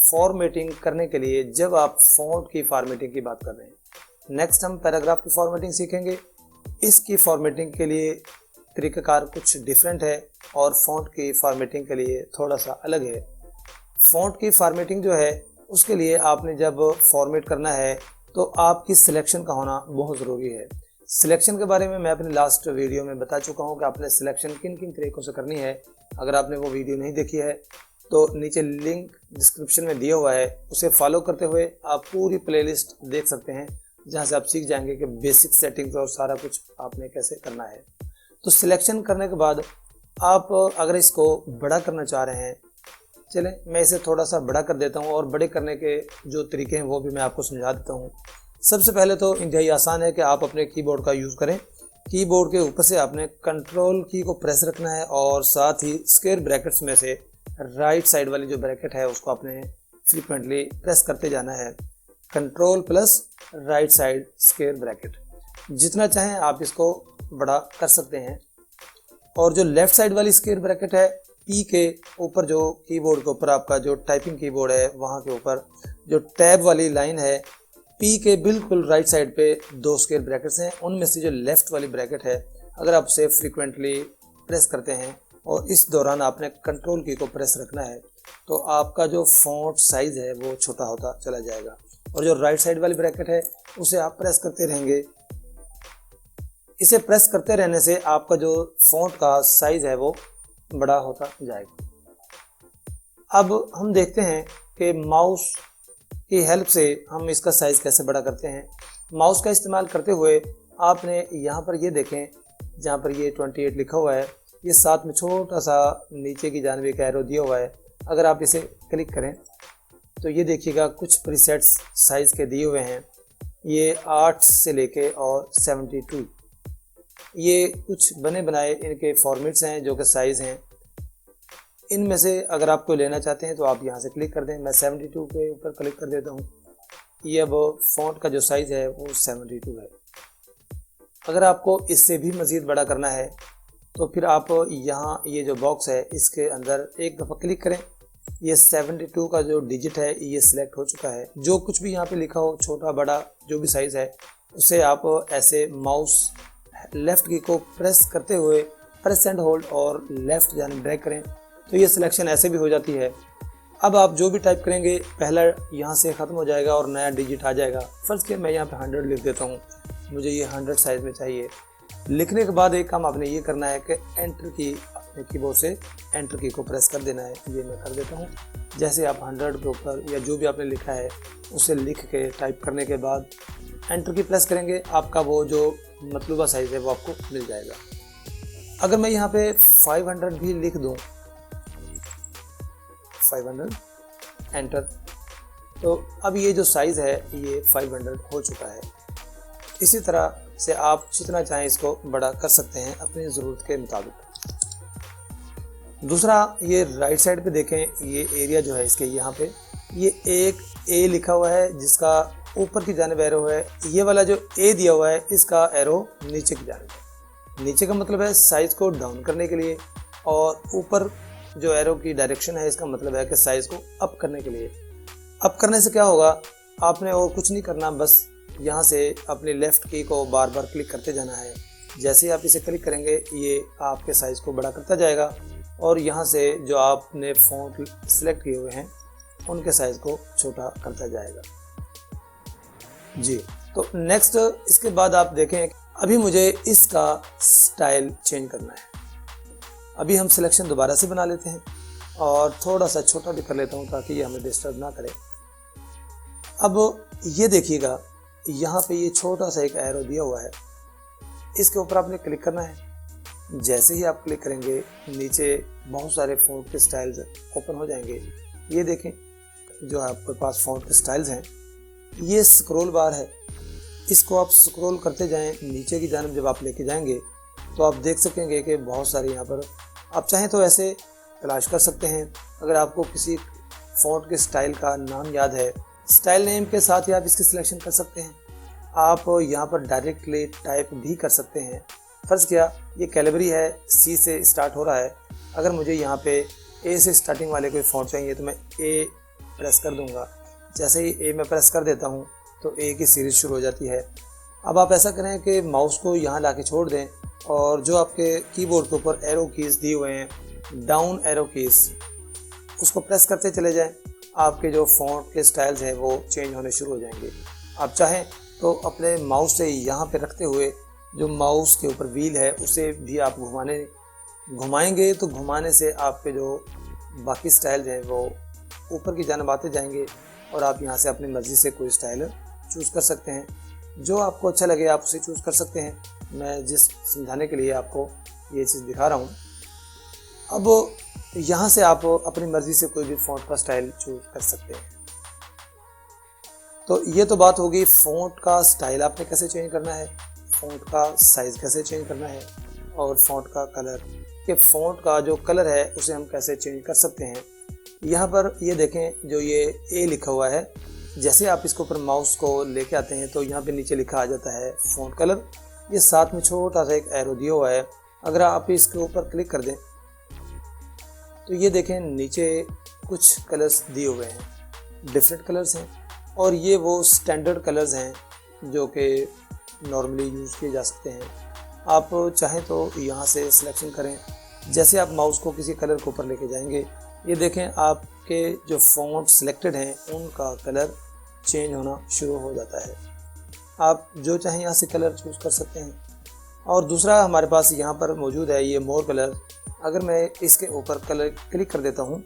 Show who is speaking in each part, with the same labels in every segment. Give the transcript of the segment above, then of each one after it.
Speaker 1: Formatting करने के लिए जब आप फ़ॉन्ट की फॉर्मेटिंग की बात कर रहे हैं। नेक्स्ट हम पैराग्राफ की फॉर्मेटिंग सीखेंगे। इसकी फॉर्मेटिंग के लिए तरीक़ाकार कुछ डिफरेंट है और फ़ॉन्ट की फॉर्मेटिंग के लिए थोड़ा सा अलग है। फ़ॉन्ट की फॉर्मेटिंग जो है उसके लिए आपने जब फॉर्मेट करना है तो आपकी सिलेक्शन का होना बहुत ज़रूरी है। सिलेक्शन के बारे में मैं अपने लास्ट वीडियो में बता चुका हूं कि आपने सिलेक्शन किन किन तरीक़ों से करनी है। अगर आपने वो वीडियो नहीं देखी है तो नीचे लिंक डिस्क्रिप्शन में दिया हुआ है, उसे फॉलो करते हुए आप पूरी प्लेलिस्ट देख सकते हैं, जहां से आप सीख जाएंगे कि बेसिक सेटिंग्स और सारा कुछ आपने कैसे करना है। तो सिलेक्शन करने के बाद आप अगर इसको बड़ा करना चाह रहे हैं, चलें मैं इसे थोड़ा सा बड़ा कर देता हूं और बड़े करने के जो तरीके हैं वो भी मैं आपको समझा देता हूं। सबसे पहले तो इंतहाई आसान है कि आप अपने कीबोर्ड का यूज़ करें। कीबोर्ड के ऊपर से आपने कंट्रोल की को प्रेस रखना है और साथ ही स्क्वायर ब्रैकेट्स में से राइट साइड वाली जो ब्रैकेट है उसको आपने फ्रीक्वेंटली प्रेस करते जाना है। Control plus right side square bracket, जितना चाहें आप इसको बड़ा कर सकते हैं। और जो लेफ़्ट साइड वाली स्क्वायर ब्रैकेट है, पी के ऊपर जो कीबोर्ड के ऊपर आपका जो टाइपिंग कीबोर्ड है वहाँ के ऊपर जो टैब वाली लाइन है, पी के बिल्कुल राइट साइड पे 2 स्क्वायर ब्रैकेट्स हैं। उनमें से जो लेफ़्ट वाली ब्रैकेट है, अगर आप उसे फ्रीक्वेंटली प्रेस करते हैं और इस दौरान आपने कंट्रोल की को प्रेस रखना है तो आपका जो फ़ॉन्ट साइज़ है वो छोटा होता चला जाएगा। और जो राइट साइड वाली ब्रैकेट है उसे आप प्रेस करते रहेंगे। इसे प्रेस करते रहने से आपका जो फ़ॉन्ट का साइज़ है वो बड़ा होता जाएगा। अब हम देखते हैं कि माउस की हेल्प से हम इसका साइज़ कैसे बड़ा करते हैं। माउस का इस्तेमाल करते हुए आपने यहाँ पर ये देखें, जहाँ पर ये 28 लिखा हुआ है, ये साथ में छोटा सा नीचे की जानिब एक एरो दिया हुआ है। अगर आप इसे क्लिक करें तो ये देखिएगा कुछ प्रीसेट्स साइज़ के दिए हुए हैं। ये 8 से लेके और 72, ये कुछ बने बनाए इनके फॉर्मेट्स हैं जो कि साइज़ हैं। इनमें से अगर आप कोई लेना चाहते हैं तो आप यहाँ से क्लिक कर दें। मैं 72 के ऊपर क्लिक कर देता हूँ। ये अब फ़ॉन्ट का जो साइज़ है वो 72 है। अगर आपको इससे भी मज़ीद बड़ा करना है तो फिर आप यहाँ ये जो बॉक्स है इसके अंदर एक दफ़ा क्लिक करें। ये 72 का जो डिजिट है ये सिलेक्ट हो चुका है। जो कुछ भी यहाँ पे लिखा हो, छोटा बड़ा जो भी साइज़ है, उसे आप ऐसे माउस लेफ़्ट की को प्रेस करते हुए प्रेस एंड होल्ड और लेफ़्ट जानिब ड्रैग करें तो ये सिलेक्शन ऐसे भी हो जाती है। अब आप जो भी टाइप करेंगे पहला यहाँ से ख़त्म हो जाएगा और नया डिजिट आ जाएगा। फ़र्ज़ के मैं यहाँ पे 100 लिख देता हूँ, मुझे ये 100 साइज़ में चाहिए। लिखने के बाद एक काम आपने ये करना है कि एंटर की, अपने कीबोर्ड से एंटर की को प्रेस कर देना है। ये मैं कर देता हूँ। जैसे आप 100 के ऊपर या जो भी आपने लिखा है उसे लिख के टाइप करने के बाद एंटर की प्रेस करेंगे, आपका वो जो मतलूबा साइज़ है वो आपको मिल जाएगा। अगर मैं यहाँ पे 500 भी लिख दूँ, 500 एंटर, तो अब ये जो साइज़ है ये 500 हो चुका है। इसी तरह से आप जितना चाहें इसको बड़ा कर सकते हैं अपनी ज़रूरत के मुताबिक। दूसरा, ये राइट साइड पे देखें, ये एरिया जो है इसके यहाँ पे ये एक ए लिखा हुआ है जिसका ऊपर की जानिब एरो है। ये वाला जो ए दिया हुआ है इसका एरो नीचे की जानिब है। नीचे का मतलब है साइज़ को डाउन करने के लिए और ऊपर जो एरो की डायरेक्शन है इसका मतलब है कि साइज़ को अप करने के लिए। अप करने से क्या होगा, आपने और कुछ नहीं करना, बस यहाँ से अपनी लेफ़्ट की को बार बार क्लिक करते जाना है। जैसे ही आप इसे क्लिक करेंगे ये आपके साइज़ को बड़ा करता जाएगा और यहाँ से जो आपने फ़ॉन्ट सिलेक्ट किए हुए हैं उनके साइज़ को छोटा करता जाएगा जी। तो नेक्स्ट, इसके बाद आप देखें, अभी मुझे इसका स्टाइल चेंज करना है। अभी हम सिलेक्शन दोबारा से बना लेते हैं और थोड़ा सा छोटा भी कर लेता हूँ ताकि ये हमें डिस्टर्ब ना करे। अब ये देखिएगा, यहाँ पे ये छोटा सा एक एरो दिया हुआ है, इसके ऊपर आपने क्लिक करना है। जैसे ही आप क्लिक करेंगे नीचे बहुत सारे फ़ॉन्ट के स्टाइल्स ओपन हो जाएंगे। ये देखें, जो आपके पास फ़ॉन्ट के स्टाइल्स हैं, ये स्क्रॉल बार है, इसको आप स्क्रॉल करते जाएं नीचे की जानिब। जब आप लेके जाएंगे तो आप देख सकेंगे कि बहुत सारे यहाँ पर, आप चाहें तो ऐसे तलाश कर सकते हैं। अगर आपको किसी फ़ॉन्ट के स्टाइल का नाम याद है, स्टाइल नेम के साथ ही आप इसकी सिलेक्शन कर सकते हैं। आप यहाँ पर डायरेक्टली टाइप भी कर सकते हैं। फ़र्ज़ किया ये कैलिबरी है, सी से स्टार्ट हो रहा है। अगर मुझे यहाँ पे ए से स्टार्टिंग वाले कोई फ़ॉन्ट चाहिए तो मैं ए प्रेस कर दूंगा। जैसे ही ए में प्रेस कर देता हूँ तो ए की सीरीज शुरू हो जाती है। अब आप ऐसा करें कि माउस को यहाँ ला के छोड़ दें और जो आपके कीबोर्ड के ऊपर एरो कीज़ दिए हुए हैं, डाउन एरो कीज़, उसको प्रेस करते चले जाएं। आपके जो फ़ॉन्ट के स्टाइल्स हैं वो चेंज होने शुरू हो जाएंगे। आप चाहें तो अपने माउस से यहाँ पे रखते हुए जो माउस के ऊपर व्हील है उसे भी आप घुमाएंगे तो घुमाने से आपके जो बाकी स्टाइल्स हैं वो ऊपर की जानिब आते जाएंगे और आप यहाँ से अपनी मर्ज़ी से कोई स्टाइल चूज़ कर सकते हैं। जो आपको अच्छा लगे आप उसे चूज़ कर सकते हैं। मैं जिस समझाने के लिए आपको ये चीज़ दिखा रहा हूँ। अब यहाँ से आप अपनी मर्ज़ी से कोई भी फ़ॉन्ट का स्टाइल चूज़ कर सकते हैं। तो ये तो बात होगी फ़ॉन्ट का स्टाइल आपने कैसे चेंज करना है, फ़ॉन्ट का साइज़ कैसे चेंज करना है और फ़ॉन्ट का कलर, कि फ़ॉन्ट का जो कलर है उसे हम कैसे चेंज कर सकते हैं। यहाँ पर ये देखें जो ये ए लिखा हुआ है, जैसे आप इसके ऊपर माउस को लेके आते हैं तो यहाँ पे नीचे लिखा आ जाता है फ़ॉन्ट कलर। ये साथ में छोटा सा एक एरो दिया हुआ है। अगर आप इसके ऊपर क्लिक कर दें तो ये देखें नीचे कुछ कलर्स दिए हुए हैं, डिफरेंट कलर्स हैं और ये वो स्टैंडर्ड कलर्स हैं जो कि नॉर्मली यूज़ किए जा सकते हैं। आप चाहें तो यहाँ से सिलेक्शन करें। जैसे आप माउस को किसी कलर के ऊपर लेके जाएंगे, ये देखें आपके जो फ़ॉन्ट सिलेक्टेड हैं उनका कलर चेंज होना शुरू हो जाता है। आप जो चाहें यहाँ से कलर चूज़ कर सकते हैं। और दूसरा हमारे पास यहाँ पर मौजूद है ये मोर कलर। अगर मैं इसके ऊपर कलर क्लिक कर देता हूँ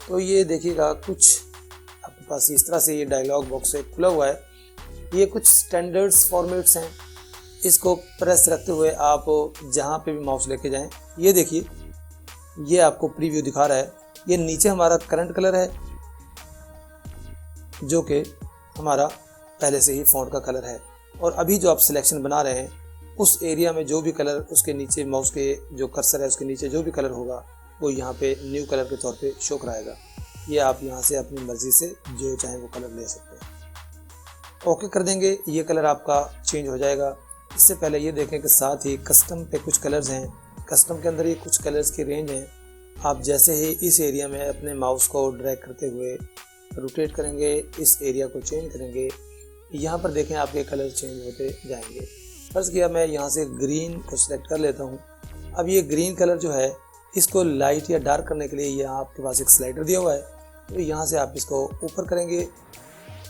Speaker 1: तो ये देखिएगा कुछ आपके पास इस तरह से ये डायलॉग बॉक्स खुला हुआ है। ये कुछ स्टैंडर्ड्स फॉर्मेट्स हैं। इसको प्रेस रखते हुए आप जहाँ पे भी माउस लेके जाएं, ये देखिए ये आपको प्रीव्यू दिखा रहा है। ये नीचे हमारा करंट कलर है जो कि हमारा पहले से ही फ़ॉन्ट का कलर है और अभी जो आप सिलेक्शन बना रहे हैं उस एरिया में जो भी कलर उसके नीचे माउस के जो कर्सर है उसके नीचे जो भी कलर होगा वो यहाँ पे न्यू कलर के तौर पे शो कराएगा। ये आप यहाँ से अपनी मर्ज़ी से जो चाहें वो कलर ले सकते हैं। ओके कर देंगे, ये कलर आपका चेंज हो जाएगा। इससे पहले ये देखें कि साथ ही कस्टम पे कुछ कलर्स हैं। कस्टम के अंदर ये कुछ कलर्स की रेंज हैं। आप जैसे ही इस एरिया में अपने माउस को ड्रैग करते हुए रोटेट करेंगे, इस एरिया को चेंज करेंगे, यहाँ पर देखें आपके कलर चेंज होते जाएंगे। फर्ज किया मैं यहाँ से ग्रीन को सिलेक्ट कर लेता हूँ। अब ये ग्रीन कलर जो है इसको लाइट या डार्क करने के लिए यहाँ आपके पास एक स्लाइडर दिया हुआ है। तो यहाँ से आप इसको ऊपर करेंगे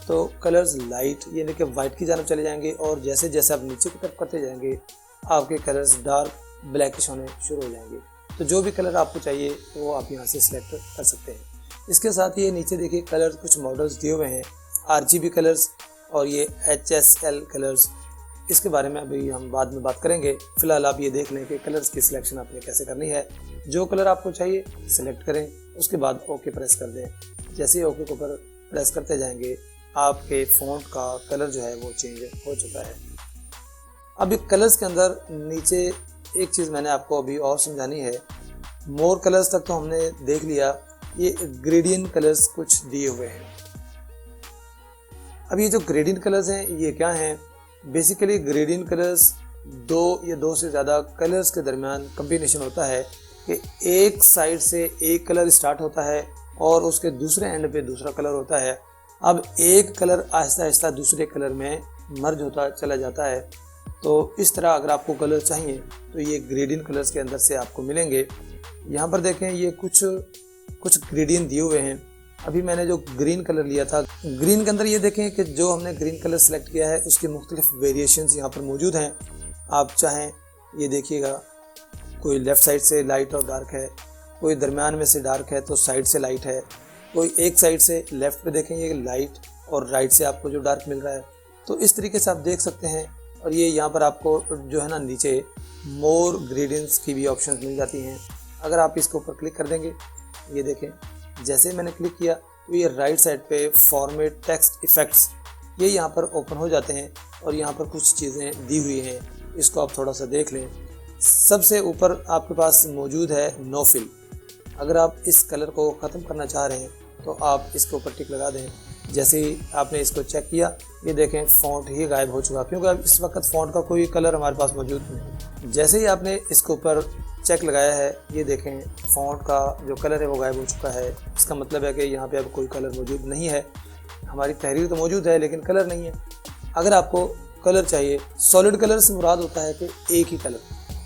Speaker 1: तो कलर्स लाइट यानी कि वाइट की जानब चले जाएंगे और जैसे जैसे आप नीचे की तरफ करते जाएंगे आपके कलर्स डार्क ब्लैकिश होने शुरू हो जाएंगे। तो जो भी कलर आपको चाहिए वो आप यहाँ से सिलेक्ट कर सकते हैं। इसके साथ ही ये नीचे देखिए कलर्स कुछ मॉडल्स दिए हुए हैं, RGB कलर्स और ये HSL कलर्स। इसके बारे में अभी हम बाद में बात करेंगे। फिलहाल आप ये देख लें कि कलर्स की सिलेक्शन आपने कैसे करनी है। जो कलर आपको चाहिए सिलेक्ट करें, उसके बाद ओके प्रेस कर दें। जैसे ही ओके को पर प्रेस करते जाएंगे आपके फ़ॉन्ट का कलर जो है वो चेंज हो चुका है। अब कलर्स के अंदर नीचे एक चीज़ मैंने आपको अभी और समझानी है। मोर कलर्स तक तो हमने देख लिया, ये ग्रेडियंट कलर्स कुछ दिए हुए हैं। अब ये जो ग्रेडियंट कलर्स हैं ये क्या हैं? बेसिकली ग्रेडियंट कलर्स दो या दो से ज़्यादा कलर्स के दरमियान कम्बिनेशन होता है कि एक साइड से एक कलर स्टार्ट होता है और उसके दूसरे एंड पे दूसरा कलर होता है। अब एक कलर आहिस्ता आहिस्ता दूसरे कलर में मर्ज होता चला जाता है। तो इस तरह अगर आपको कलर चाहिए तो ये ग्रेडियंट कलर्स के अंदर से आपको मिलेंगे। यहाँ पर देखें ये कुछ ग्रेडियंट दिए हुए हैं। अभी मैंने जो ग्रीन कलर लिया था, ग्रीन के अंदर ये देखें कि जो हमने ग्रीन कलर सेलेक्ट किया है उसके मुख्तलिफ वेरिएशंस यहाँ पर मौजूद हैं। आप चाहें ये देखिएगा, कोई लेफ़्ट साइड से लाइट और डार्क है, कोई दरमियान में से डार्क है तो साइड से लाइट है, कोई एक साइड से लेफ़्ट पे देखेंगे लाइट और राइट से आपको जो डार्क मिल रहा है। तो इस तरीके से आप देख सकते हैं। और ये यहाँ पर आपको जो है ना नीचे मोर ग्रेडियंट्स की भी ऑप्शंस मिल जाती हैं। अगर आप इसके ऊपर क्लिक कर देंगे, ये देखें जैसे मैंने क्लिक किया तो ये राइट साइड पे फॉर्मेट टेक्स्ट इफ़ेक्ट्स ये यहाँ पर ओपन हो जाते हैं और यहाँ पर कुछ चीज़ें दी हुई हैं, इसको आप थोड़ा सा देख लें। सबसे ऊपर आपके पास मौजूद है नो फिल। अगर आप इस कलर को ख़त्म करना चाह रहे हैं तो आप इसके ऊपर टिक लगा दें। जैसे ही आपने इसको चेक किया ये देखें फ़ॉन्ट ही गायब हो चुका, क्योंकि अब इस वक्त फ़ॉन्ट का कोई कलर हमारे पास मौजूद नहीं। जैसे ही आपने इसके ऊपर चेक लगाया है, ये देखें फ़ॉन्ट का जो कलर है वो गायब हो चुका है। इसका मतलब है कि यहाँ पे अब कोई कलर मौजूद नहीं है। हमारी तहरीर तो मौजूद है लेकिन कलर नहीं है। अगर आपको कलर चाहिए, सॉलिड कलर से मुराद होता है कि एक ही कलर।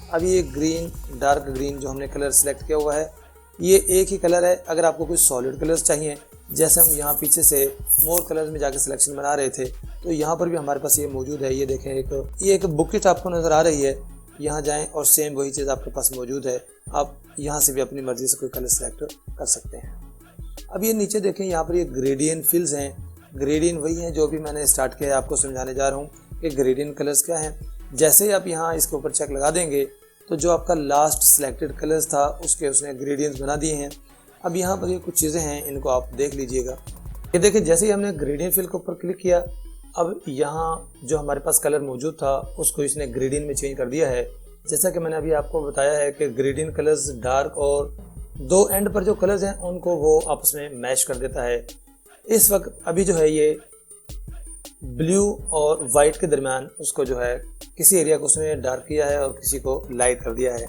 Speaker 1: अब ये ग्रीन, डार्क ग्रीन जो हमने कलर सेलेक्ट किया हुआ है, ये एक ही कलर है। अगर आपको कोई सॉलिड कलर्स चाहिए, जैसे हम यहाँ पीछे से मोर कलर्स में जाके सिलेक्शन बना रहे थे, तो यहाँ पर भी हमारे पास ये मौजूद है। ये देखें एक बुकेट आपको नज़र आ रही है, यहाँ जाएं और सेम वही चीज़ आपके पास मौजूद है। आप यहाँ से भी अपनी मर्ज़ी से कोई कलर सेलेक्ट कर सकते हैं। अब ये नीचे देखें, यहाँ पर ये ग्रेडियंट फिल्स हैं। ग्रेडियंट वही हैं जो भी मैंने स्टार्ट किया है, आपको समझाने जा रहा हूँ कि ग्रेडियंट कलर्स क्या हैं। जैसे ही आप यहाँ इसके ऊपर चेक लगा देंगे तो जो आपका लास्ट सिलेक्टेड कलर्स था उसके उसने ग्रेडियंट्स बना दिए हैं। अब यहाँ पर ये कुछ चीज़ें हैं, इनको आप देख लीजिएगा। ये देखिए, जैसे ही हमने ग्रेडियंट फिल के ऊपर क्लिक किया, अब यहाँ जो हमारे पास कलर मौजूद था उसको इसने ग्रेडियंट में चेंज कर दिया है। जैसा कि मैंने अभी आपको बताया है कि ग्रेडियंट कलर्स डार्क और दो एंड पर जो कलर्स हैं उनको वो आपस में मैच कर देता है। इस वक्त अभी जो है ये ब्लू और वाइट के दरमियान उसको जो है किसी एरिया को उसने डार्क किया है और किसी को लाइट कर दिया है।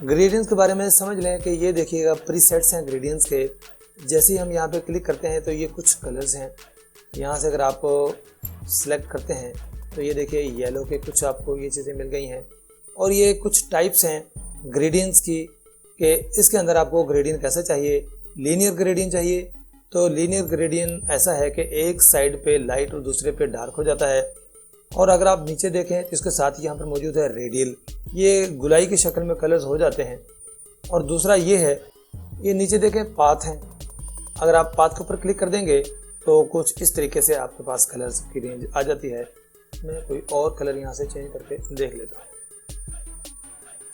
Speaker 1: ग्रेडियंट्स के बारे में समझ लें कि ये देखिएगा प्रीसेट्स हैं ग्रेडियंट्स के। जैसे ही हम यहाँ पे क्लिक करते हैं तो ये कुछ कलर्स हैं। यहाँ से अगर आप सिलेक्ट करते हैं तो ये देखिए येलो के कुछ आपको ये चीज़ें मिल गई हैं। और ये कुछ टाइप्स हैं ग्रेडियंट्स की कि इसके अंदर आपको ग्रेडियंट कैसा चाहिए। लीनियर ग्रेडियंट चाहिए तो लीनियर ग्रेडियंट ऐसा है कि एक साइड पे लाइट और दूसरे पे डार्क हो जाता है। और अगर आप नीचे देखें तो इसके साथ ही यहाँ पर मौजूद है रेडियल, ये गुलाई की शक्ल में कलर्स हो जाते हैं। और दूसरा ये है, ये नीचे देखें पाथ हैं। अगर आप पाथ के ऊपर क्लिक कर देंगे तो कुछ इस तरीके से आपके पास कलर्स की रेंज आ जाती है। मैं कोई और कलर यहाँ से चेंज करके देख लेता हूँ।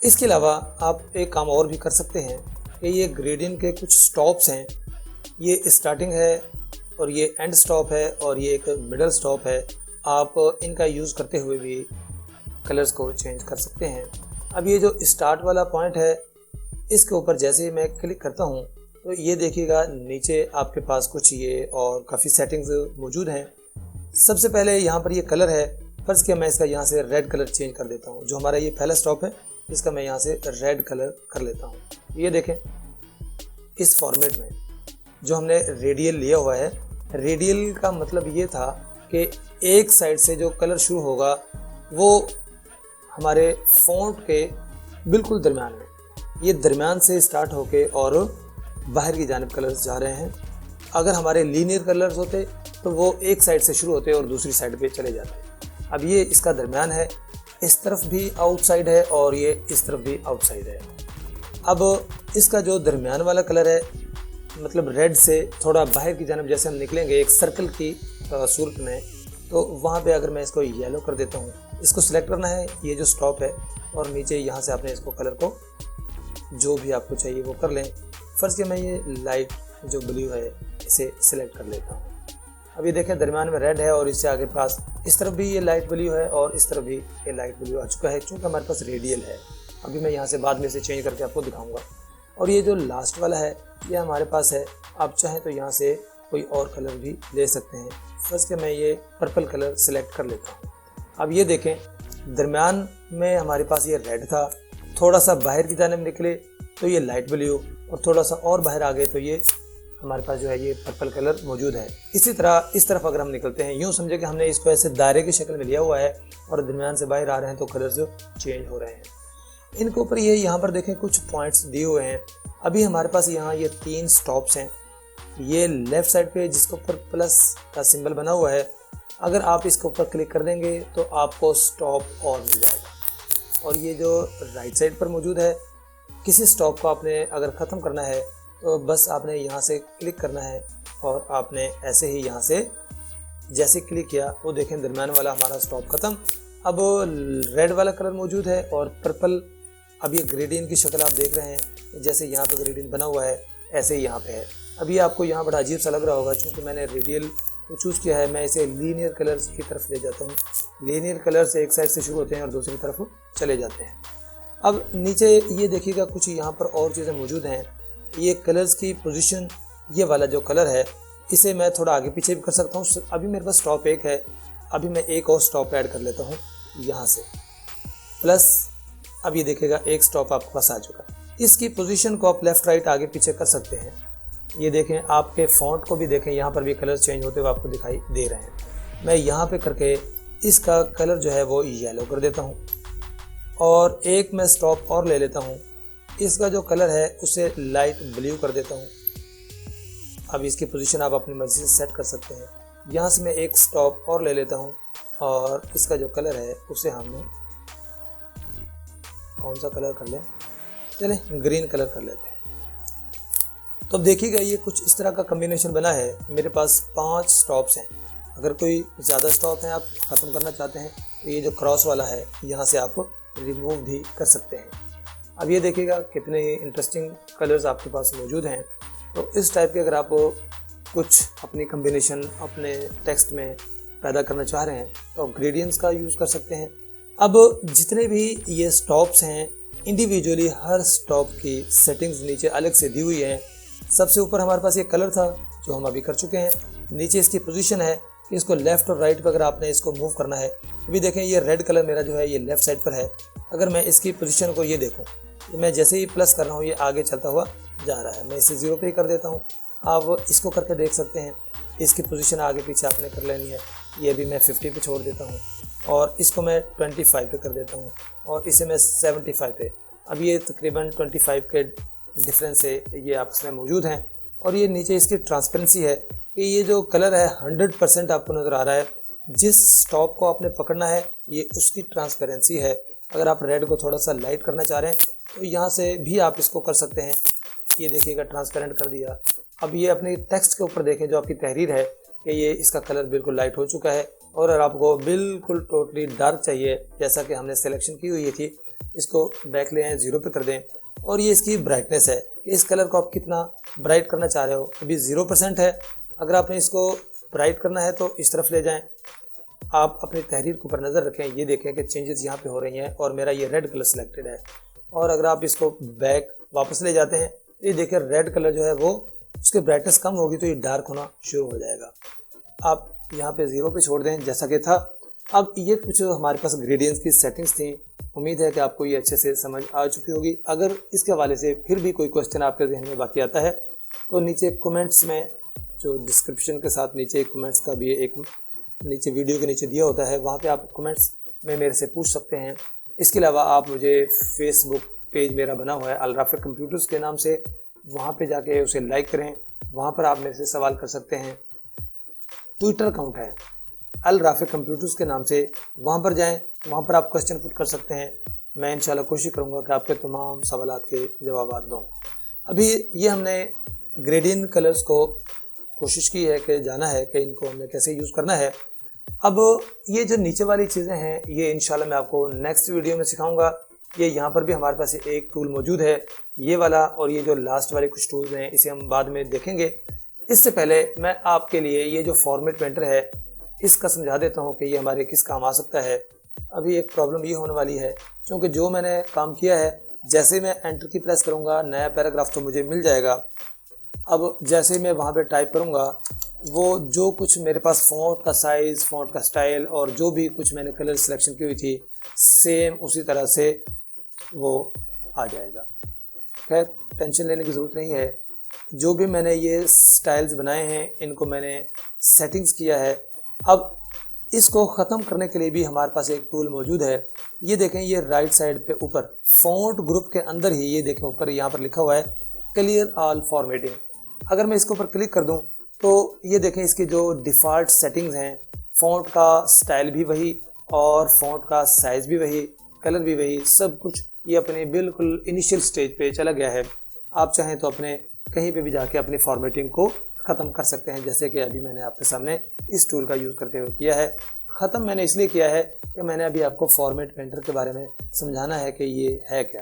Speaker 1: इसके अलावा आप एक काम और भी कर सकते हैं कि ये ग्रेडियंट के कुछ स्टॉप्स हैं। ये स्टार्टिंग है और ये एंड स्टॉप है और ये एक मिडल स्टॉप है। आप इनका यूज़ करते हुए भी कलर्स को चेंज कर सकते हैं। अब ये जो स्टार्ट वाला पॉइंट है, इसके ऊपर जैसे ही मैं क्लिक करता हूँ तो ये देखिएगा नीचे आपके पास कुछ ये और काफ़ी सेटिंग्स मौजूद हैं। सबसे पहले यहाँ पर ये कलर है, फर्ज किया मैं इसका यहाँ से रेड कलर चेंज कर देता हूँ। जो हमारा ये पहला स्टॉप है इसका मैं यहाँ से रेड कलर कर लेता हूँ। ये देखें, इस फॉर्मेट में जो हमने रेडियल लिया हुआ है, रेडियल का मतलब ये था कि एक साइड से जो कलर शुरू होगा वो हमारे फ़ॉन्ट के बिल्कुल दरमियान में, ये दरमियान से स्टार्ट होके और बाहर की जानिब कलर्स जा रहे हैं। अगर हमारे लीनियर कलर्स होते तो वो एक साइड से शुरू होते और दूसरी साइड पे चले जाते। अब ये इसका दरमियान है, इस तरफ भी आउटसाइड है और ये इस तरफ भी आउटसाइड है। अब इसका जो दरमियान वाला कलर है, मतलब रेड से थोड़ा बाहर की जानिब जैसे हम निकलेंगे एक सर्कल की सूरत में, तो वहाँ पे अगर मैं इसको येलो कर देता हूँ, इसको सिलेक्ट करना है, ये जो स्टॉप है, और नीचे यहाँ से आपने इसको कलर को जो भी आपको चाहिए वो कर लें। फर्ज के मैं ये लाइट जो ब्लू है इसे सिलेक्ट कर लेता हूँ। अब ये देखें दरमियान में रेड है और इससे आगे पास इस तरफ भी ये लाइट ब्लू है और इस तरफ भी ये लाइट ब्लू आ चुका है, चूँकि हमारे पास रेडियल है। अभी मैं यहाँ से बाद में इसे चेंज करके आपको दिखाऊँगा। और ये जो लास्ट वाला है ये हमारे पास है, आप चाहें तो यहाँ से कोई और कलर भी ले सकते हैं। फर्ज के मैं ये पर्पल कलर सिलेक्ट कर लेता हूँ। अब ये देखें दरमियान में हमारे पास ये रेड था, थोड़ा सा बाहर की जानिब निकले तो ये लाइट ब्लू, और थोड़ा सा और बाहर आ गए तो ये हमारे पास जो है ये पर्पल कलर मौजूद है। इसी तरह इस तरफ अगर हम निकलते हैं, यूँ समझे कि हमने इसको ऐसे दायरे की शक्ल में लिया हुआ है और दरमियान से बाहर आ रहे हैं तो कलर्स चेंज हो रहे हैं। इनके ऊपर ये यहाँ पर देखें कुछ पॉइंट्स दिए हुए हैं। अभी हमारे पास यहाँ ये 3 स्टॉप्स हैं। ये लेफ़्ट साइड पे जिसके ऊपर प्लस का सिंबल बना हुआ है, अगर आप इसके ऊपर क्लिक कर देंगे तो आपको स्टॉप और मिल जाएगा। और ये जो राइट साइड पर मौजूद है, किसी स्टॉप को आपने अगर ख़त्म करना है तो बस आपने यहाँ से क्लिक करना है और आपने ऐसे ही यहाँ से जैसे क्लिक किया वो देखें दरमियान वाला हमारा स्टॉप ख़त्म। अब रेड वाला कलर मौजूद है और पर्पल, अब ये ग्रेडियंट की शक्ल आप देख रहे हैं, जैसे यहाँ पे ग्रेडियंट बना हुआ है ऐसे ही यहाँ पे है। अब ये आपको यहाँ बड़ा अजीब सा लग रहा होगा, क्योंकि मैंने रेडियल को चूज़ किया है। मैं इसे लीनियर कलर्स की तरफ ले जाता हूँ। लीनियर कलर्स एक साइड से शुरू होते हैं और दूसरी तरफ चले जाते हैं। अब नीचे ये देखिएगा कुछ यहाँ पर और चीज़ें मौजूद हैं। ये कलर्स की पोजीशन, ये वाला जो कलर है इसे मैं थोड़ा आगे पीछे भी कर सकता हूँ। अभी मेरे पास स्टॉप 1 है, अभी मैं एक और स्टॉप ऐड कर लेता हूँ यहाँ से, प्लस अब ये देखिएगा एक स्टॉप आपके पास आ चुका है। इसकी पोजीशन को आप लेफ्ट राइट आगे पीछे कर सकते हैं। ये देखें, आपके फॉन्ट को भी देखें, यहाँ पर भी कलर चेंज होते हुए आपको दिखाई दे रहे हैं। मैं यहाँ पे करके इसका कलर जो है वो येलो कर देता हूँ और एक मैं स्टॉप और ले लेता हूँ, इसका जो कलर है उसे लाइट ब्लू कर देता हूँ। अब इसकी पोजीशन आप अपनी मर्जी से सेट कर सकते हैं। यहाँ से मैं एक स्टॉप और ले लेता हूँ और इसका जो कलर है उसे हमने कौन सा कलर कर लें, चले ग्रीन कलर कर लेते हैं। तो अब देखिएगा ये कुछ इस तरह का कॉम्बिनेशन बना है। मेरे पास 5 स्टॉप्स हैं। अगर कोई ज़्यादा स्टॉप हैं आप ख़त्म करना चाहते हैं तो ये जो क्रॉस वाला है यहाँ से आप रिमूव भी कर सकते हैं। अब ये देखिएगा कितने इंटरेस्टिंग कलर्स आपके पास मौजूद हैं। तो इस टाइप के अगर आप कुछ अपनी कॉम्बिनेशन अपने टेक्स्ट में पैदा करना चाह रहे हैं तो आप ग्रेडियंट्स का यूज़ कर सकते हैं। अब जितने भी ये स्टॉप्स हैं इंडिविजुअली हर स्टॉप की सेटिंग्स नीचे अलग से दी हुई हैं। सबसे ऊपर हमारे पास ये कलर था जो हम अभी कर चुके हैं। नीचे इसकी पोजीशन है कि इसको लेफ़्ट और राइट पर अगर आपने इसको मूव करना है, अभी देखें ये रेड कलर मेरा जो है ये लेफ़्ट साइड पर है। अगर मैं इसकी पोजीशन को ये देखूँ, मैं जैसे ही प्लस कर रहा हूँ ये आगे चलता हुआ जा रहा है। मैं इसे 0 पे ही कर देता हूँ। आप इसको करके देख सकते हैं। इसकी पोजीशन आगे पीछे आपने कर लेनी है। ये भी मैं 50 पे छोड़ देता हूँ और इसको मैं 25 पे कर देता हूँ और इसे मैं 75 पे। अब ये तकरीबन 25 के डिफरेंस से ये आपस में मौजूद हैं। और ये नीचे इसकी ट्रांसपेरेंसी है कि ये जो कलर है 100% आपको नज़र आ रहा है। जिस स्टॉप को आपने पकड़ना है ये उसकी ट्रांसपेरेंसी है। अगर आप रेड को थोड़ा सा लाइट करना चाह रहे हैं तो यहाँ से भी आप इसको कर सकते हैं। ये देखिएगा ट्रांसपेरेंट कर दिया। अब ये अपने टेक्स्ट के ऊपर देखें जो आपकी तहरीर है कि ये इसका कलर बिल्कुल लाइट हो चुका है। और अगर आपको बिल्कुल टोटली डार्क चाहिए जैसा कि हमने सिलेक्शन की हुई थी, इसको बैक ले आएँ 0 पे कर दें। और ये इसकी ब्राइटनेस है कि इस कलर को आप कितना ब्राइट करना चाह रहे हो। अभी 0% है। अगर आपने इसको ब्राइट करना है तो इस तरफ ले जाएं। आप अपनी तहरीर के ऊपर नज़र रखें, ये देखें कि चेंजेस यहाँ पे हो रही हैं और मेरा ये रेड कलर सिलेक्टेड है। और अगर आप इसको बैक वापस ले जाते हैं ये देखें रेड कलर जो है वो उसकी ब्राइटनेस कम होगी तो ये डार्क होना शुरू हो जाएगा। आप यहाँ पे 0 पे छोड़ दें जैसा कि था। अब ये कुछ हमारे पास ग्रेडियंट्स की सेटिंग्स थी। उम्मीद है कि आपको ये अच्छे से समझ आ चुकी होगी। अगर इसके हवाले से फिर भी कोई क्वेश्चन आपके जहन में बाकी आता है तो नीचे कमेंट्स में, जो डिस्क्रिप्शन के साथ नीचे कमेंट्स का भी एक नीचे वीडियो के नीचे दिया होता है, वहाँ पे आप कमेंट्स में मेरे से पूछ सकते हैं। इसके अलावा आप मुझे फेसबुक पेज मेरा बना हुआ है अल राफिक कंप्यूटर्स के नाम से, वहाँ पे जाके उसे लाइक करें। वहाँ पर आप मेरे से सवाल कर सकते हैं। ट्विटर अकाउंट है अल राफिक कंप्यूटर्स के नाम से, वहाँ पर जाएं, वहाँ पर आप क्वेश्चन पुट कर सकते हैं। मैं इंशाल्लाह कोशिश करूँगा कि आपके तमाम सवालात के जवाब दूँ। अभी ये हमने ग्रेडियंट कलर्स को कोशिश की है कि जाना है कि इनको हमें कैसे यूज़ करना है। अब ये जो नीचे वाली चीज़ें हैं ये इंशाल्लाह मैं आपको नेक्स्ट वीडियो में सिखाऊंगा। ये यहाँ पर भी हमारे पास एक टूल मौजूद है ये वाला, और ये जो लास्ट वाले कुछ टूल्स हैं इसे हम बाद में देखेंगे। इससे पहले मैं आपके लिए ये जो फॉर्मेट पेंटर है इसका समझा देता हूँ कि ये हमारे किस काम आ सकता है। अभी एक प्रॉब्लम ये होने वाली है क्योंकि जो मैंने काम किया है, जैसे मैं एंटर की प्रेस करूँगा नया पैराग्राफ तो मुझे मिल जाएगा। अब जैसे मैं वहाँ पे टाइप करूँगा वो जो कुछ मेरे पास फ़ॉन्ट का साइज़, फ़ॉन्ट का स्टाइल और जो भी कुछ मैंने कलर सिलेक्शन की हुई थी सेम उसी तरह से वो आ जाएगा। खैर टेंशन लेने की ज़रूरत नहीं है। जो भी मैंने ये स्टाइल्स बनाए हैं इनको मैंने सेटिंग्स किया है। अब इसको ख़त्म करने के लिए भी हमारे पास एक टूल मौजूद है। ये देखें, ये राइट साइड पे ऊपर फ़ॉन्ट ग्रुप के अंदर ही ये देखें ऊपर यहाँ पर लिखा हुआ है क्लियर ऑल फॉर्मेटिंग। अगर मैं इसके ऊपर क्लिक कर दूं तो ये देखें इसकी जो डिफ़ॉल्ट सेटिंग्स हैं, फ़ॉन्ट का स्टाइल भी वही और फ़ॉन्ट का साइज़ भी वही, कलर भी वही, सब कुछ ये अपने बिल्कुल इनिशियल स्टेज पे चला गया है। आप चाहें तो अपने कहीं पे भी जाके अपनी फॉर्मेटिंग को ख़त्म कर सकते हैं, जैसे कि अभी मैंने आपके सामने इस टूल का यूज़ करते हुए किया है। ख़त्म मैंने इसलिए किया है कि मैंने अभी आपको फॉर्मेट पेंटर के बारे में समझाना है कि ये है क्या।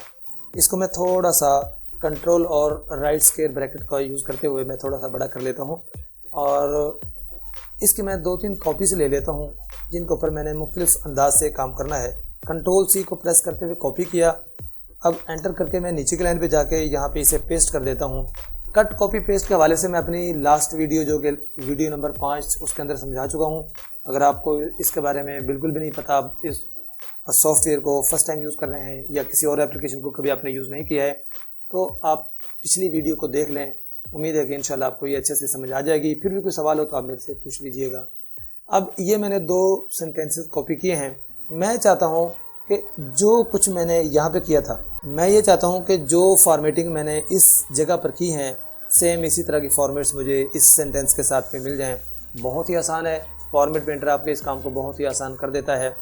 Speaker 1: इसको मैं थोड़ा सा कंट्रोल और राइट स्क्वायर ब्रैकेट का यूज़ करते हुए मैं थोड़ा सा बड़ा कर लेता हूँ और इसके मैं 2-3 कॉपी से ले लेता हूँ जिनके ऊपर मैंने मुख्तलिफ अंदाज से काम करना है। कंट्रोल C को प्रेस करते हुए कॉपी किया। अब एंटर करके मैं नीचे की लाइन पे जाके यहाँ पे इसे पेस्ट कर देता हूँ। कट कॉपी पेस्ट के हवाले से मैं अपनी लास्ट वीडियो जो कि वीडियो नंबर 5 उसके अंदर समझा चुका हूँ। अगर आपको इसके बारे में बिल्कुल भी नहीं पता, इस सॉफ्टवेयर को फर्स्ट टाइम यूज़ कर रहे हैं या किसी और एप्लीकेशन को कभी आपने यूज़ नहीं किया है तो आप पिछली वीडियो को देख लें। उम्मीद है कि इंशाल्लाह आपको ये अच्छे से समझ आ जाएगी। फिर भी कोई सवाल हो तो आप मेरे से पूछ लीजिएगा। अब ये मैंने 2 सेंटेंसेस कॉपी किए हैं। मैं चाहता हूँ कि जो कुछ मैंने यहाँ पे किया था, मैं ये चाहता हूँ कि जो फॉर्मेटिंग मैंने इस जगह पर की है सेम इसी तरह की फॉर्मेट्स मुझे इस सेंटेंस के साथ में मिल जाएं। बहुत ही आसान है, फॉर्मेट पेंटर आपके इस काम को बहुत ही आसान कर देता है।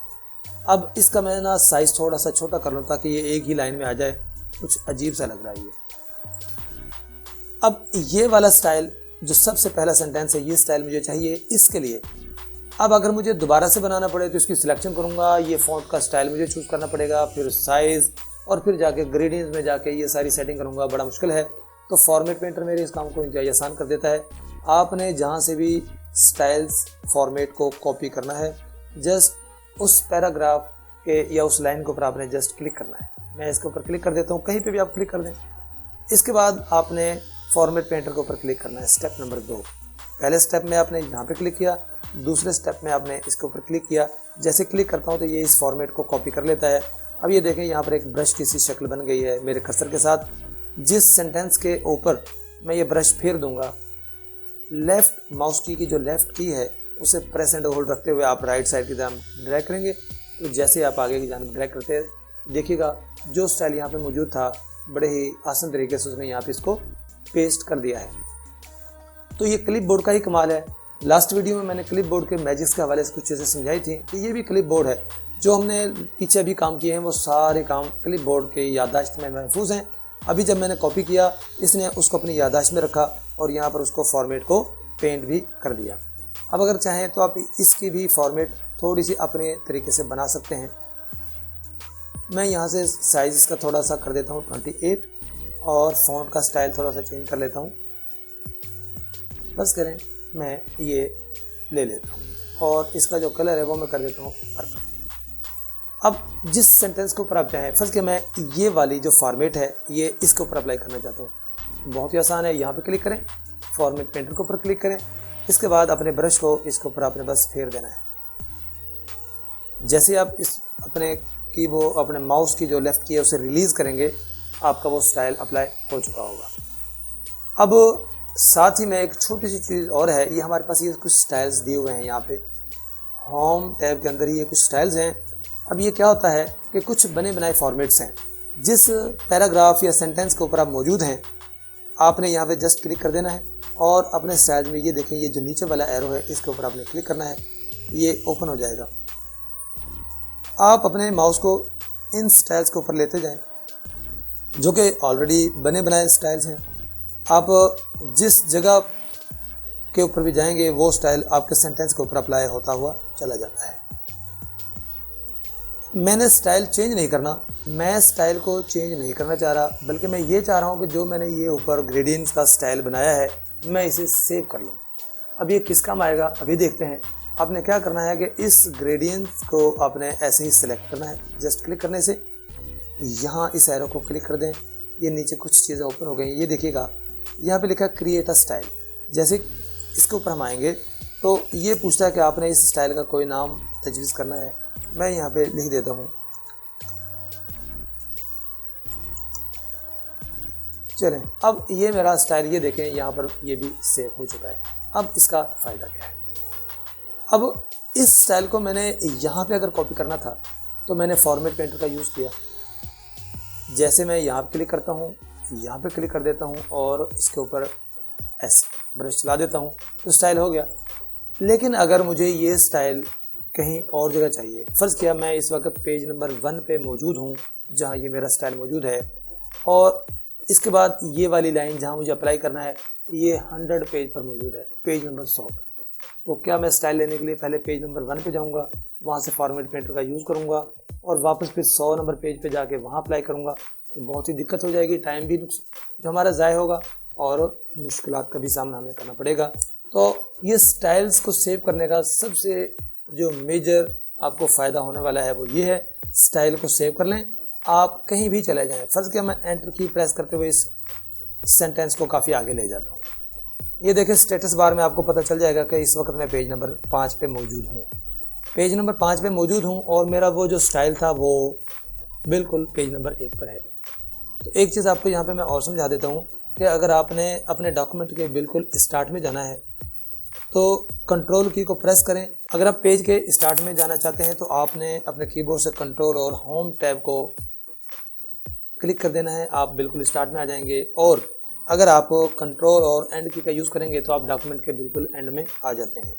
Speaker 1: अब इसका मैं ना साइज़ थोड़ा सा छोटा कर लूँ ताकि ये एक ही लाइन में आ जाए, कुछ अजीब सा लग रहा है ये। अब ये वाला स्टाइल जो सबसे पहला सेंटेंस है, ये स्टाइल मुझे चाहिए इसके लिए। अब अगर मुझे दोबारा से बनाना पड़े तो इसकी सिलेक्शन करूँगा, ये फ़ॉन्ट का स्टाइल मुझे चूज़ करना पड़ेगा, फिर साइज़ और फिर जाके ग्रेडियंट्स में जाके ये सारी सेटिंग करूँगा, बड़ा मुश्किल है। तो फॉर्मेट पेंटर मेरे इस काम को इंतहाई आसान कर देता है। आपने जहाँ से भी स्टाइल्स फॉर्मेट को कॉपी करना है, जस्ट उस पैराग्राफ के या उस लाइन के ऊपर आपने जस्ट क्लिक करना है। मैं इसके ऊपर क्लिक कर देता हूँ, कहीं पे भी आप क्लिक कर दें। इसके बाद आपने फॉर्मेट पेंटर के ऊपर क्लिक करना है। स्टेप नंबर 2, पहले स्टेप में आपने यहाँ पे क्लिक किया, दूसरे स्टेप में आपने इसके ऊपर क्लिक किया। जैसे क्लिक करता हूँ तो ये इस फॉर्मेट को कॉपी कर लेता है। अब ये देखें यहाँ पर एक ब्रश की सी शक्ल बन गई है मेरे कर्सर के साथ। जिस सेंटेंस के ऊपर मैं ये ब्रश फेर दूंगा, लेफ्ट माउस की जो लेफ्ट की है उसे प्रेस एंड होल्ड रखते हुए आप राइट साइड की तरफ ड्रैग करेंगे। तो जैसे आप आगे की जानब ड्रैग करते हैं, देखिएगा जो स्टाइल यहाँ पे मौजूद था बड़े ही आसान तरीके से उसने यहाँ पे इसको पेस्ट कर दिया है। तो ये क्लिप बोर्ड का ही कमाल है। लास्ट वीडियो में मैंने क्लिप बोर्ड के मैजिक्स के हवाले से कुछ चीज़ें समझाई थी, तो ये भी क्लिप बोर्ड है। जो हमने पीछे अभी काम किए हैं वो सारे काम क्लिप बोर्ड के याददाश्त में महफूज हैं। अभी जब मैंने कॉपी किया, इसने उसको अपनी याददाश्त में रखा और यहाँ पर उसको फॉर्मेट को पेंट भी कर दिया। अब अगर चाहें तो आप इसकी भी फॉर्मेट थोड़ी सी अपने तरीके से बना सकते हैं। मैं यहाँ से साइज इसका थोड़ा सा कर देता हूँ 28 और फ़ॉन्ट का स्टाइल थोड़ा सा चेंज कर लेता हूँ। बस करें, मैं ये ले लेता हूँ और इसका जो कलर है वो मैं कर देता हूँ पर्पल। अब जिस सेंटेंस के ऊपर आप चाहें, फर्स्ट के मैं ये वाली जो फॉर्मेट है ये इसके ऊपर अप्लाई करना चाहता हूँ। बहुत ही आसान है, यहाँ पे क्लिक करें, फॉर्मेट पेंटर के ऊपर क्लिक करें। इसके बाद अपने ब्रश को इसके ऊपर आपने बस फेर देना है। जैसे आप इस अपने माउस की जो लेफ्ट की है उसे रिलीज़ करेंगे, आपका वो स्टाइल अप्लाई हो चुका होगा। अब साथ ही में एक छोटी सी चीज़ और है, ये हमारे पास ये कुछ स्टाइल्स दिए हुए हैं। यहाँ पे होम टैब के अंदर ये कुछ स्टाइल्स हैं। अब ये क्या होता है कि कुछ बने बनाए फॉर्मेट्स हैं। जिस पैराग्राफ या सेंटेंस के ऊपर आप मौजूद हैं, आपने यहाँ पे जस्ट क्लिक कर देना है और अपने स्टाइल में ये देखें, ये जो नीचे वाला एरो है इसके ऊपर आपने क्लिक करना है, ये ओपन हो जाएगा। आप अपने माउस को इन स्टाइल्स के ऊपर लेते जाएं जो कि ऑलरेडी बने बनाए स्टाइल्स हैं। आप जिस जगह के ऊपर भी जाएंगे वो स्टाइल आपके सेंटेंस के ऊपर अप्लाई होता हुआ चला जाता है। मैंने स्टाइल चेंज नहीं करना, मैं स्टाइल को चेंज नहीं करना चाह रहा, बल्कि मैं ये चाह रहा हूँ कि जो मैंने ये ऊपर ग्रेडियंट्स का स्टाइल बनाया है मैं इसे सेव कर लूँ। अब ये किस काम आएगा अभी देखते हैं। आपने क्या करना है कि इस ग्रेडियंट्स को आपने ऐसे ही सिलेक्ट करना है। जस्ट क्लिक करने से यहाँ इस एरो को क्लिक कर दें, ये नीचे कुछ चीज़ें ओपन हो गई। ये देखिएगा यहाँ पे लिखा है क्रिएट अ स्टाइल। जैसे इसके ऊपर हम आएंगे तो ये पूछता है कि आपने इस स्टाइल का कोई नाम तजवीज़ करना है। मैं यहाँ पे लिख देता हूँ, चलें। अब ये मेरा स्टाइल, ये देखें यहाँ पर ये भी सेव हो चुका है। अब इसका फ़ायदा क्या है? अब इस स्टाइल को मैंने यहाँ पे अगर कॉपी करना था तो मैंने फॉर्मेट पेंटर का यूज़ किया। जैसे मैं यहाँ पे क्लिक करता हूँ, यहाँ पे क्लिक कर देता हूँ और इसके ऊपर ऐसे ब्रश चला देता हूँ तो स्टाइल हो गया। लेकिन अगर मुझे ये स्टाइल कहीं और जगह चाहिए, फ़र्ज़ किया मैं इस वक्त पेज नंबर 1 पे मौजूद हूँ जहाँ ये मेरा स्टाइल मौजूद है, और इसके बाद ये वाली लाइन जहाँ मुझे अप्लाई करना है ये 100 पेज पर मौजूद है, पेज नंबर 100। तो क्या मैं स्टाइल लेने के लिए पहले पेज नंबर 1 पे जाऊँगा, वहाँ से फॉर्मेट पेंटर का यूज़ करूँगा और वापस फिर 100 नंबर पेज पे जाके वहाँ अप्लाई करूँगा, तो बहुत ही दिक्कत हो जाएगी, टाइम भी जो हमारा ज़ाय होगा और मुश्किलात का भी सामना हमें करना पड़ेगा। तो ये स्टाइल्स को सेव करने का सबसे जो मेजर आपको फ़ायदा होने वाला है वो ये है, स्टाइल को सेव कर लें। आप कहीं भी चले जाएं, फ़र्ज़ किया मैं एंटर की प्रेस करते हुए इस सेंटेंस को काफ़ी आगे ले जाता हूँ। ये देखें स्टेटस बार में आपको पता चल जाएगा कि इस वक्त मैं पेज नंबर 5 पे मौजूद हूँ। पेज नंबर 5 पे मौजूद हूँ और मेरा वो जो स्टाइल था वो बिल्कुल पेज नंबर 1 पर है। तो एक चीज़ आपको यहाँ पे मैं और समझा देता हूँ कि अगर आपने अपने डॉक्यूमेंट के बिल्कुल स्टार्ट में जाना है तो कंट्रोल की को प्रेस करें। अगर आप पेज के स्टार्ट में जाना चाहते हैं तो आपने अपने कीबोर्ड से कंट्रोल और होम टैब को क्लिक कर देना है, आप बिल्कुल स्टार्ट में आ जाएंगे। और अगर आप कंट्रोल और एंड की का यूज़ करेंगे तो आप डॉक्यूमेंट के बिल्कुल एंड में आ जाते हैं।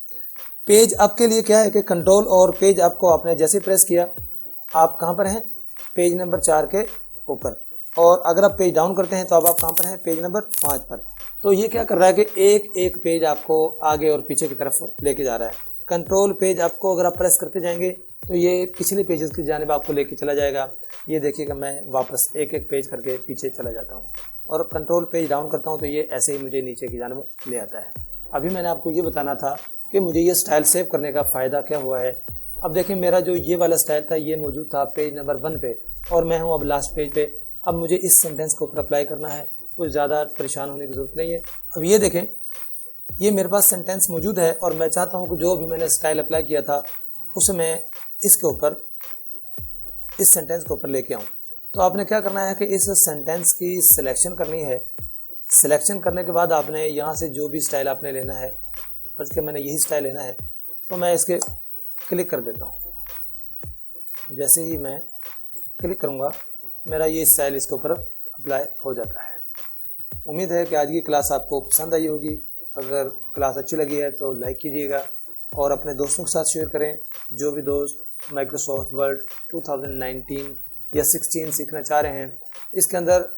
Speaker 1: पेज आपके लिए क्या है कि कंट्रोल और पेज आपको आपने जैसे प्रेस किया आप कहाँ पर हैं, पेज नंबर 4 के ऊपर। और अगर आप पेज डाउन करते हैं तो अब आप कहाँ पर हैं, पेज नंबर 5 पर। तो ये क्या कर रहा है कि एक एक पेज आपको आगे और पीछे की तरफ लेके जा रहा है। कंट्रोल पेज आपको अगर आप प्रेस करते जाएंगे तो ये पिछले पेजेस की जानिब आपको लेके चला जाएगा। ये देखिएगा मैं वापस एक एक पेज करके पीछे चला जाता हूँ और कंट्रोल पेज डाउन करता हूँ तो ये ऐसे ही मुझे नीचे की जानिब ले आता है। अभी मैंने आपको ये बताना था कि मुझे ये स्टाइल सेव करने का फ़ायदा क्या हुआ है। अब देखें मेरा जो ये वाला स्टाइल था ये मौजूद था पेज नंबर 1 पे और मैं हूँ अब लास्ट पेज पे। अब मुझे इस सेंटेंस को ऊपर अप्लाई करना है, कुछ ज़्यादा परेशान होने की ज़रूरत नहीं है। अब ये देखें ये मेरे पास सेंटेंस मौजूद है और मैं चाहता हूँ कि जो भी मैंने स्टाइल अप्लाई किया था उसे मैं इसके ऊपर इस सेंटेंस के ऊपर लेके आऊँ। तो आपने क्या करना है कि इस सेंटेंस की सिलेक्शन करनी है। सिलेक्शन करने के बाद आपने यहाँ से जो भी स्टाइल आपने लेना है, फर्ज के मैंने यही स्टाइल लेना है तो मैं इसके क्लिक कर देता हूँ। जैसे ही मैं क्लिक करूँगा मेरा ये स्टाइल इसके ऊपर अप्लाई हो जाता है। उम्मीद है कि आज की क्लास आपको पसंद आई होगी। अगर क्लास अच्छी लगी है तो लाइक कीजिएगा और अपने दोस्तों के साथ शेयर करें। जो भी दोस्त माइक्रोसॉफ्ट वर्ड 2019 या 16 सीखना चाह रहे हैं, इसके अंदर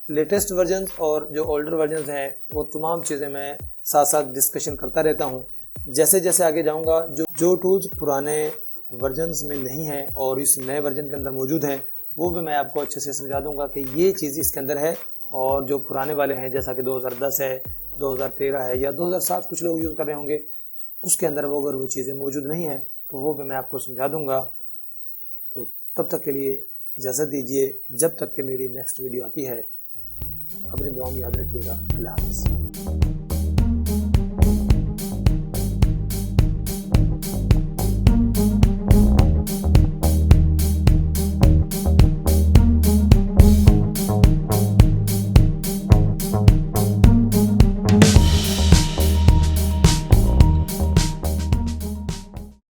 Speaker 1: लेटेस्ट वर्जन और जो ओल्डर वर्जन हैं वो तमाम चीज़ें मैं साथ साथ डिस्कशन करता रहता हूँ। जैसे जैसे आगे जाऊँगा जो टूल्स पुराने वर्जन्स में नहीं हैं और इस नए वर्जन के अंदर मौजूद हैं वो भी मैं आपको अच्छे से समझा दूंगा कि ये चीज़ इसके अंदर है। और जो पुराने वाले हैं जैसा कि 2010 है, 2013 है या 2007 कुछ लोग यूज़ कर रहे होंगे, उसके अंदर वो अगर वो चीज़ें मौजूद नहीं हैं तो वो भी मैं आपको समझा दूंगा। तो तब तक के लिए इजाज़त दीजिए, जब तक कि मेरी नेक्स्ट वीडियो आती है। अपनी दुआ में याद रखिएगा। अल्लाह हाफ़िज़।